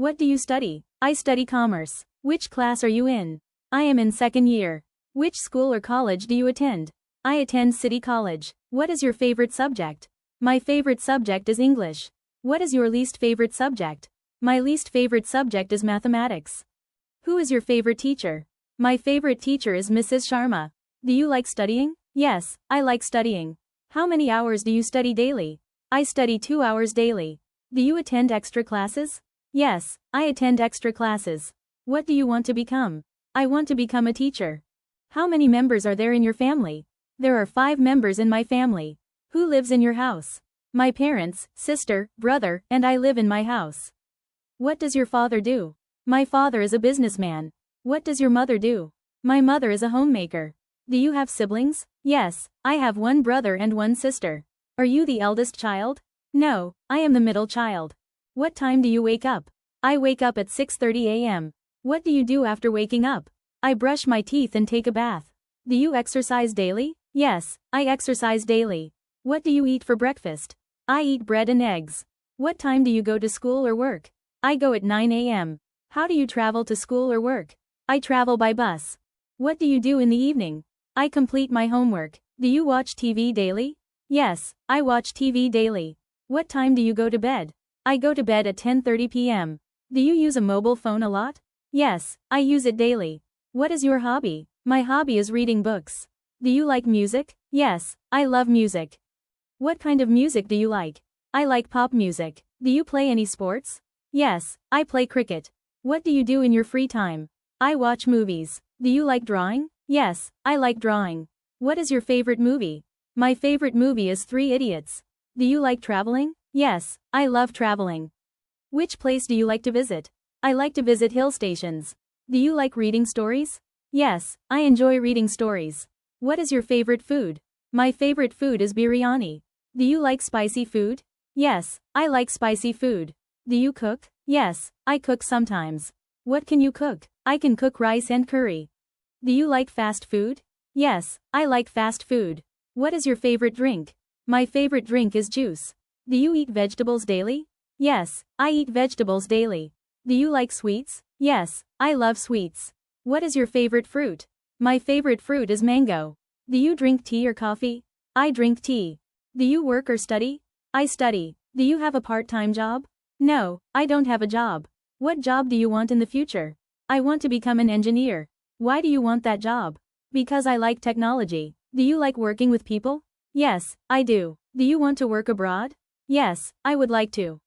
What do you study? I study commerce. Which class are you in? I am in second year. Which school or college do you attend? I attend City College. What is your favorite subject? My favorite subject is English. What is your least favorite subject? My least favorite subject is mathematics. Who is your favorite teacher? My favorite teacher is Mrs. Sharma. Do you like studying? Yes, I like studying. How many hours do you study daily? I study 2 hours daily. Do you attend extra classes? Yes, I attend extra classes. What do you want to become? I want to become a teacher. How many members are there in your family? There are 5 members in my family. Who lives in your house? My parents, sister, brother, and I live in my house. What does your father do? My father is a businessman. What does your mother do? My mother is a homemaker. Do you have siblings? Yes, I have 1 brother and 1 sister. Are you the eldest child? No, I am the middle child. What time do you wake up? I wake up at 6:30 a.m. What do you do after waking up? I brush my teeth and take a bath. Do you exercise daily? Yes, I exercise daily. What do you eat for breakfast? I eat bread and eggs. What time do you go to school or work? I go at 9 a.m. How do you travel to school or work? I travel by bus. What do you do in the evening? I complete my homework. Do you watch TV daily? Yes, I watch TV daily. What time do you go to bed? I go to bed at 10:30 p.m. Do you use a mobile phone a lot? Yes, I use it daily. What is your hobby? My hobby is reading books. Do you like music? Yes, I love music. What kind of music do you like? I like pop music. Do you play any sports? Yes, I play cricket. What do you do in your free time? I watch movies. Do you like drawing? Yes, I like drawing. What is your favorite movie? My favorite movie is 3 Idiots. Do you like traveling? Yes, I love traveling. Which place do you like to visit? I like to visit hill stations. Do you like reading stories? Yes, I enjoy reading stories. What is your favorite food? My favorite food is biryani. Do you like spicy food? Yes, I like spicy food. Do you cook? Yes, I cook sometimes. What can you cook? I can cook rice and curry. Do you like fast food? Yes, I like fast food. What is your favorite drink? My favorite drink is juice. Do you eat vegetables daily? Yes, I eat vegetables daily. Do you like sweets? Yes, I love sweets. What is your favorite fruit? My favorite fruit is mango. Do you drink tea or coffee? I drink tea. Do you work or study? I study. Do you have a part-time job? No, I don't have a job. What job do you want in the future? I want to become an engineer. Why do you want that job? Because I like technology. Do you like working with people? Yes, I do. Do you want to work abroad? Yes, I would like to.